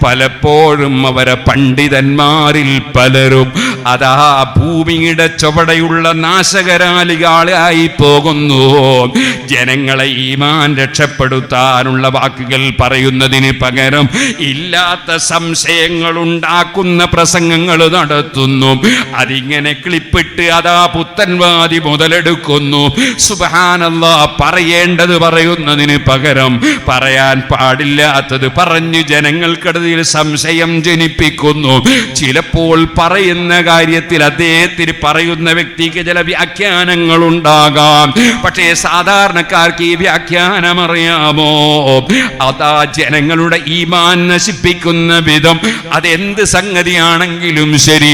പലപ്പോഴും അവരെ പണ്ഡിതന്മാരിൽ പലരും അതാ ഭൂമിയുടെ ചുവടെയുള്ള നാശകരാലികളായി പോകുന്നു. ജനങ്ങളെ ഈമാൻ രക്ഷപ്പെടുത്താനുള്ള വാക്കുകൾ പറയുന്നതിന് പകരം ഇല്ലാത്ത സംശയങ്ങൾ ഉണ്ടാക്കുന്ന പ്രസംഗങ്ങൾ നടത്തുന്നു. അതിങ്ങനെ ക്ലിപ്പിട്ട് അതാ പുത്തൻവാദി മുതലെടുക്കുന്നു. സുബ്ഹാനല്ലാഹ്, പറയേണ്ടത് പറയുന്നതിന് പകരം പറയാൻ പാടില്ലാത്തത് പറഞ്ഞു ജനങ്ങൾക്കിടയിൽ സംശയം ജനിപ്പിക്കുന്നു. ചിലപ്പോൾ പറയുന്ന കാര്യത്തിൽ അദ്ദേഹത്തിന് പറയുന്ന വ്യക്തിക്ക് ചില വ്യാഖ്യാനങ്ങൾ ഉണ്ടാകാം. പക്ഷേ സാധാരണക്കാർക്ക് ഈ വ്യാഖ്യാനം അറിയാമോ? അതാ ജനങ്ങളുടെ ഈമാൻ നശിപ്പിക്കുന്ന വിധം അതെന്ത് സംഗതിയാണെങ്കിലും ശരി,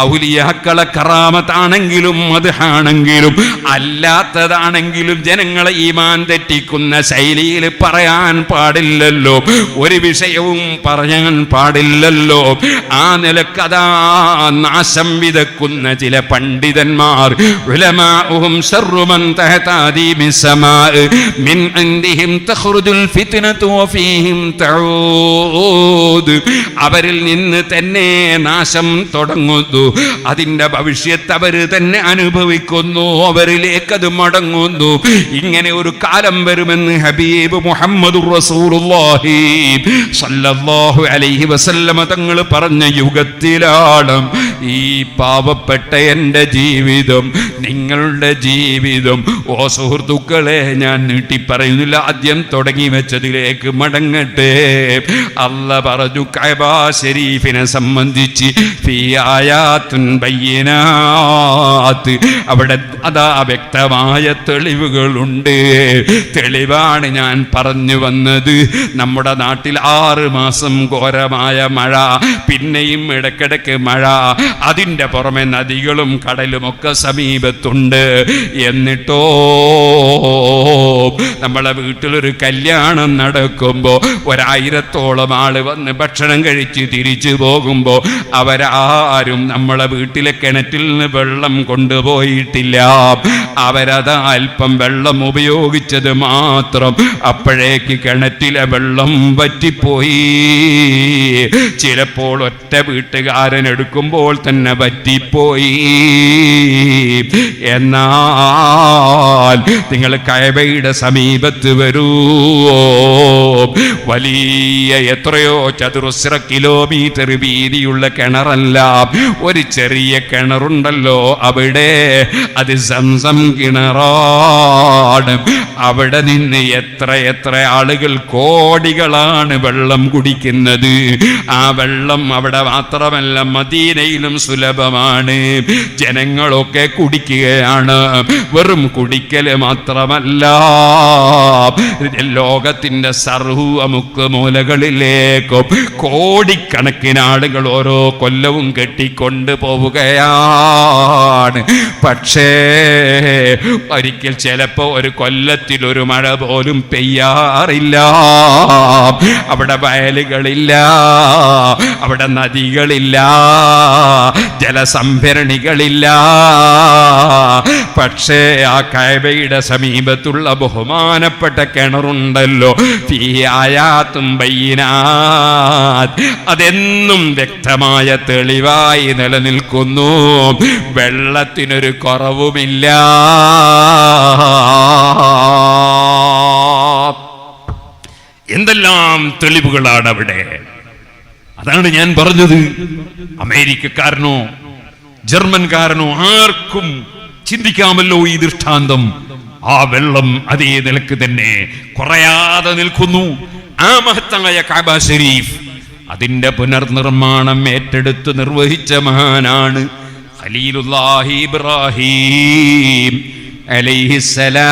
ഔലിയാക്കളെ കറാമത്താണെങ്കിലും മദ്ഹാണെങ്കിലും അല്ലാത്തതാണെങ്കിലും ജനങ്ങളെ ഈമാൻ തെറ്റിക്കുന്ന ശൈലിയിൽ പറയാൻ പാടില്ലല്ലോ. ഒരു വിഷയവും പറയാൻ പാടില്ലല്ലോ. ആ നിലക്കതാ നാശം വിതക്കുന്ന ചില പണ്ഡിതന്മാർ, ഉലമാഉഹും ശർറു മൻ തഹത അദീമിസ് സമാ മിൻ ഇൻദിഹിം തഖ്റുജുൽ ഫിത്നതു വഫീഹിം തഊദ്. അവരിൽ നിന്ന് തന്നെ നാശം തുടങ്ങുന്നു, അതിൻ്റെ ഭവിഷ്യത്ത് അവർ തന്നെ അനുഭവിക്കുന്നു, അവരിലേക്ക് അത് മടങ്ങുന്നു. ഇങ്ങനെ ഒരു കാലം വരുമെന്ന് ഹബീബ് മുഹമ്മദുർ റസൂലുള്ളാഹി സ്വല്ലല്ലാഹു അലൈഹി വസല്ലമ തങ്ങൾ പറഞ്ഞ യുഗത്തിലാണ് ഈ പാവപ്പെട്ട എൻ്റെ ജീവിതം, നിങ്ങളുടെ ജീവിതം. ഓ സുഹൃത്തുക്കളെ, ഞാൻ നീട്ടി പറയുന്നില്ല, ആദ്യം തുടങ്ങി വെച്ചതിലേക്ക് മടങ്ങട്ടെ. അല്ലാഹ് പറഞ്ഞു കഅബ ശരീഫിനെ സംബന്ധിച്ച് ഫീ ആയാത്തുൻ ബയ്യിനാത്ത്, അവിടെ അതാ വ്യക്തമായ തെളിവുകളുണ്ട്. തെളിവാണ് ഞാൻ പറഞ്ഞു വന്നത്. നമ്മുടെ നാട്ടിൽ 6 മാസം ഘോരമായ മഴ, പിന്നെയും ഇടയ്ക്കിടയ്ക്ക് മഴ, അതിൻ്റെ പുറമെ നദികളും കടലുമൊക്കെ സമീപത്തുണ്ട്. എന്നിട്ടോ നമ്മളെ വീട്ടിലൊരു കല്യാണം നടക്കുമ്പോൾ 1000-ഓളം ആള് വന്ന് ഭക്ഷണം കഴിച്ച് തിരിച്ചു പോകുമ്പോൾ അവരാരും നമ്മളെ വീട്ടിലെ കിണറ്റിൽ നിന്ന് വെള്ളം കൊണ്ടുപോയിട്ടില്ല. അവരതാ അല്പം വെള്ളം ഉപയോഗിച്ചത് മാത്രം. അപ്പോഴേക്ക് കിണറ്റിലെ വെള്ളം വറ്റിപ്പോയി. ചിലപ്പോൾ ഒറ്റ വീട്ടുകാരൻ എടുക്കുമ്പോൾ തന്നെ വറ്റിപ്പോയി. എന്നാൽ നിങ്ങൾ കഅബയുടെ സമീപത്ത് വരൂ. വലിയ എത്രയോ ചതുരശ്ര കിലോമീറ്റർ വീതിയുള്ള കിണറല്ല, ഒരു ചെറിയ കിണറുണ്ടല്ലോ അവിടെ, അത് സംസം കിണറാണ്. അവിടെ നിന്ന് എത്ര ആളുകൾ, കോടികളാണ് വെള്ളം കുടിക്കുന്നത്. ആ വെള്ളം അവിടെ മാത്രമല്ല, മദീനയിലും സുലഭമാണ്. ജനങ്ങളൊക്കെ കുടിക്കുകയാണ്. വെറും കുടിക്കല് മാത്രമല്ല, ലോകത്തിന്റെ സർവ്വമുക്ക് മൂലകളിലേക്കും കോടിക്കണക്കിന് ആളുകൾ ഓരോ കൊല്ലവും കെട്ടിക്കൊണ്ട് പോവുകയാണ്. പക്ഷേ ഒരിക്കൽ ചിലപ്പോ ഒരു കൊല്ലത്തിൽ ഒരു മഴ പോലും പെയ്യാറില്ല. അവിടെ വയലുകളില്ല, അവിടെ നദികളില്ല, ജലസംഭരണികളില്ല. പക്ഷേ ആ കഅബയുടെ സമീപത്തുള്ള ബഹുമാനപ്പെട്ട കിണറുണ്ടല്ലോ, ഫീഹി ആയാത്തും ബയ്യിനാത്ത്, അതെന്നും വ്യക്തമായ തെളിവായി നിലനിൽക്കുന്നു. വെള്ളത്തിനൊരു കുറവുമില്ല. എന്തെല്ലാം തെളിവുകളാണ് അവിടെ. അതാണ് ഞാൻ പറഞ്ഞത്, അമേരിക്കക്കാരനോ ജർമ്മൻകാരനോ ആർക്കും ചിന്തിക്കാമല്ലോ ഈ ദൃഷ്ടാന്തം. ആ വെള്ളം അതേ നിലക്ക് തന്നെ കുറയാതെ നിൽക്കുന്നു. ആ മഹത്തായ കഅബ ശരീഫ്, അതിന്റെ പുനർനിർമ്മാണം ഏറ്റെടുത്ത് നിർവഹിച്ച മഹാനാണ് ഖലീലുല്ലാഹി ഇബ്രാഹിം അലൈഹിസ്സലാം.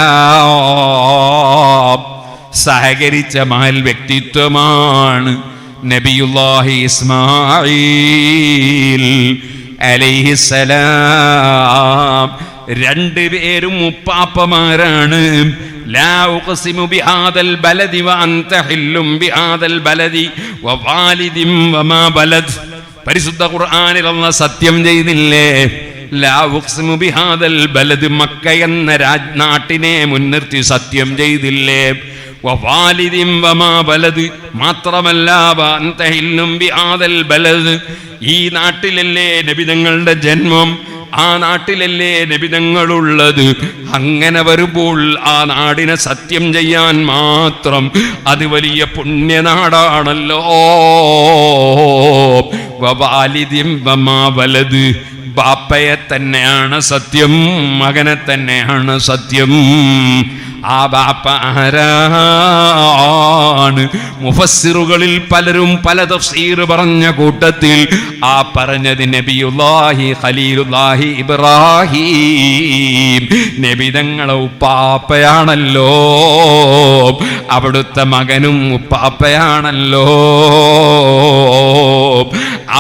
സഹകരിച്ച മഹൽ വ്യക്തിത്വമാണ് നബിയുല്ലാഹി ഇസ്മാഈൽ അലൈഹിസ്സലാം. രണ്ടുപേരും ഉപ്പാപ്പമാരാണ്. ലാ ഉഖ്സിമു ബിഹാദൽ ബലദി വഅൻത ഹില്ലും ബിഹാദൽ ബലദി വവാലിദിൻ വമാ ബലദ്. പരിശുദ്ധ ഖുർആനിൽ അല്ലാഹു സത്യം ചെയ്തില്ലേ, ലാ ഉഖ്സിമു ബിഹാദൽ ബലദ്, മക്ക എന്ന നാട്ടിനെ മുൻനിർത്തി സത്യം ചെയ്തില്ലേ. വവാലിദിൻ വമാ ബലദ്, മാത്രമല്ല വഅൻത ഹില്ലും ബിഹാദൽ ബലദ്, ഈ നാട്ടിലല്ലേ നബിതങ്ങളുടെ ജന്മം, ആ നാട്ടിലല്ലേ നബിതങ്ങളുള്ളത്. അങ്ങനെ വരുമ്പോൾ ആ നാടിനെ സത്യം ചെയ്യാൻ മാത്രം അത് വലിയ പുണ്യനാടാണല്ലോ. വവാലിദിൻ വമാ വലദ്, ബാപ്പയെ തന്നെയാണ് സത്യം, മകനെ തന്നെയാണ് സത്യം. ആ ബാപ്പ ആരാണ്? മുഫസ്സിറുകളിൽ പലരും പല തഫ്സീർ പറഞ്ഞ കൂട്ടത്തിൽ ആ പറഞ്ഞത് നബിയുല്ലാഹി ഖലീലുല്ലാഹി ഇബ്രാഹിം, നബിതങ്ങളെ ഉപ്പാപ്പയാണല്ലോ. അവിടുത്തെ മകനും ഉപ്പാപ്പയാണല്ലോ.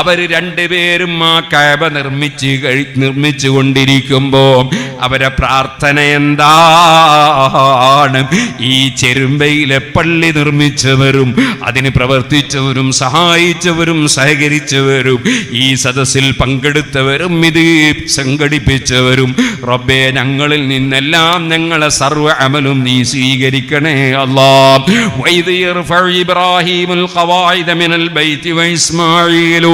അവര് രണ്ടുപേരും ആ കഅബ നിർമ്മിച്ചു കൊണ്ടിരിക്കുമ്പോ അവരെ പ്രാർത്ഥന എന്താണ്? ഈ ചെരുമ്പയിലെ പള്ളി നിർമ്മിച്ചവരും അതിന് പ്രവർത്തിച്ചവരും സഹായിച്ചവരും സഹകരിച്ചവരും ഈ സദസ്സിൽ പങ്കെടുത്തവരും ഇത് സംഘടിപ്പിച്ചവരും, റബ്ബേ ഞങ്ങളിൽ നിന്നെല്ലാം ഞങ്ങളെ സർവ്വ അമലും നീ സ്വീകരിക്കണേ അല്ലാഹ്. വഇദ് യർഫഉ ഇബ്രാഹീമുൽ ഖവാഇദ മിനൽ ബൈതി വഇസ്മാഈലു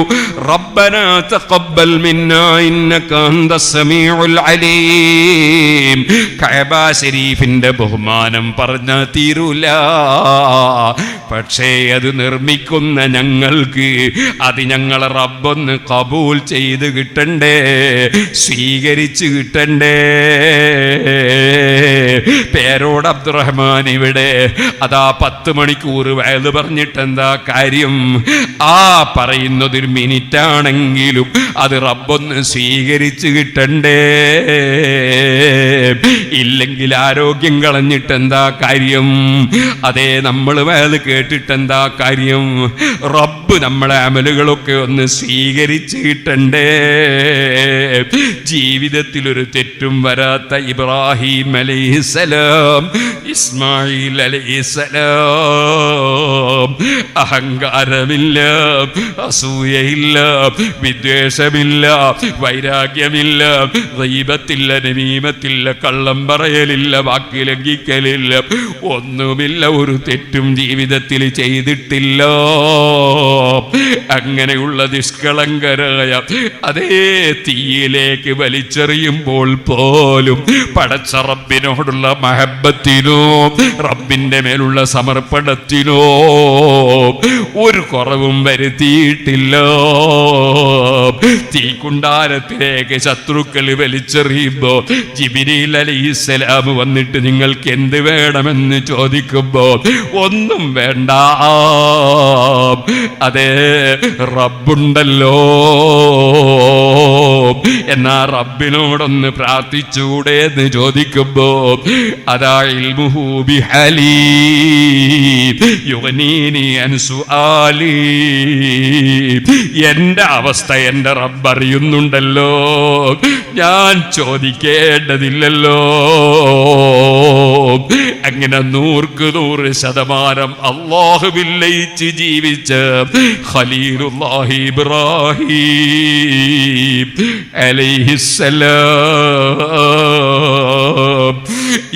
റബ്ബനാ തഖബ്ബൽ മിന്നാ ഇന്നക അൻതസ് സമീഉൽ അലീം. കഅബ ശരീഫിന്റെ ബഹുമാനം പറഞ്ഞ തീരൂല. പക്ഷേ അത് നിർമ്മിക്കുന്ന ഞങ്ങൾക്ക് അത് ഞങ്ങളെ റബ്ബൊന്ന് കബൂൽ ചെയ്ത് കിട്ടണ്ടേ, സ്വീകരിച്ച് കിട്ടണ്ടേ. പേരോട് അബ്ദുറഹ്മാൻ ഇവിടെ അതാ 10 മണിക്കൂർ വയത് പറഞ്ഞിട്ട് എന്താ കാര്യം? ആ പറയുന്നതൊരു മിനിറ്റ് ആണെങ്കിലും അത് റബ്ബൊന്ന് സ്വീകരിച്ച് കിട്ടണ്ടേ. ഇല്ലെങ്കിൽ ആരോഗ്യം കളഞ്ഞിട്ട് എന്താ കാര്യം? അതേ, നമ്മൾ വയത് കേട്ടിട്ട് എന്താ കാര്യം? റബ്ബ് നമ്മളെ അമലുകളൊക്കെ ഒന്ന് സ്വീകരിച്ച് കിട്ടണ്ടേ. ജീവിതത്തിൽ ഒരു തെറ്റും വരാത്ത ഇബ്രാഹിം അലൈഹിസ്സലാം, ഇസ്മായിൽ അലൈഹിസ്സലാം, അഹങ്കാരമില്ല, അസൂയയില്ല, വിദ്വേഷമില്ല, വൈരാഗ്യമില്ല, ഗീബത്തില്ല, നമീമത്തില്ല, കള്ളം പറയലില്ല, വാക്ക് ലംഘിക്കലില്ല, ഒന്നുമില്ല. ഒരു തെറ്റും ജീവിതത്തിൽ ചെയ്തിട്ടില്ല. അങ്ങനെയുള്ള നിഷ്കളങ്കരായ അതേ തീയിലേക്ക് വലിച്ചെറിയുമ്പോൾ പോലും പടച്ച റബ്ബിനോടുള്ള മഹബത്തിനോ റബ്ബിന്റെ മേലുള്ള സമർപ്പണത്തിനോ ഒരു കുറവും വരുത്തിയിട്ടില്ല. തീക്കുണ്ടാരത്തിലേക്ക് ശത്രുക്കൾ വലിച്ചെറിയുമ്പോ ജിബ്രീൽ അലൈഹിസ്സലാം വന്നിട്ട് നിങ്ങൾക്ക് എന്ത് വേണമെന്ന് ചോദിക്കുമ്പോ ഒന്നും വേണ്ട, അതേ റബ്ബുണ്ടല്ലോ. എന്നാ റബ്ബിനോടൊന്ന് പ്രാർത്ഥിച്ചൂടെ എന്ന് ചോദിക്കുമ്പോ അതാ ഇൽമുഹു ബിഹലീ യുഗ്നീനി അൻ സുആലി, എന്റെ അവസ്ഥ എന്റെ റബ്ബ് അറിയുന്നുണ്ടല്ലോ, ഞാൻ ചോദിക്കേണ്ടതില്ലല്ലോ. അങ്ങനെ 100% അല്ലാഹുവിൽ ലയിച്ച് ജീവിച്ച ഖലീലുല്ലാഹി ഇബ്രാഹിം അലൈഹിസ്സലാം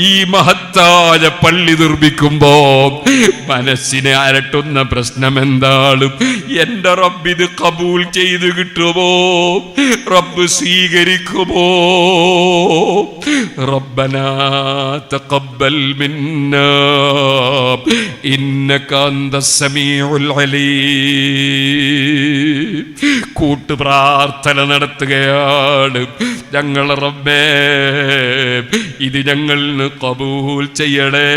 ഈ മഹത്തായ പള്ളി നിർമ്മിക്കുമ്പോ മനസ്സിനെ അലട്ടുന്ന പ്രശ്നം എന്താണ്? എന്റെ റബ്ബ് ഇത് കബൂൽ ചെയ്ത് കിട്ടുമോ? റബ്ബ് സ്വീകരിക്കുമോ? റബ്ബനാ തഖബ്ബൽ മിന്നാ ഇന്നക അന്തസ് സമീഉൽ അലീം. കൂട്ടുപ്രാർത്ഥന നടത്തുകയാണ്. ഞങ്ങളെ റബ്ബേ, ഇത് ഞങ്ങളിൽ നിന്ന് കബൂൽ ചെയ്യണേ.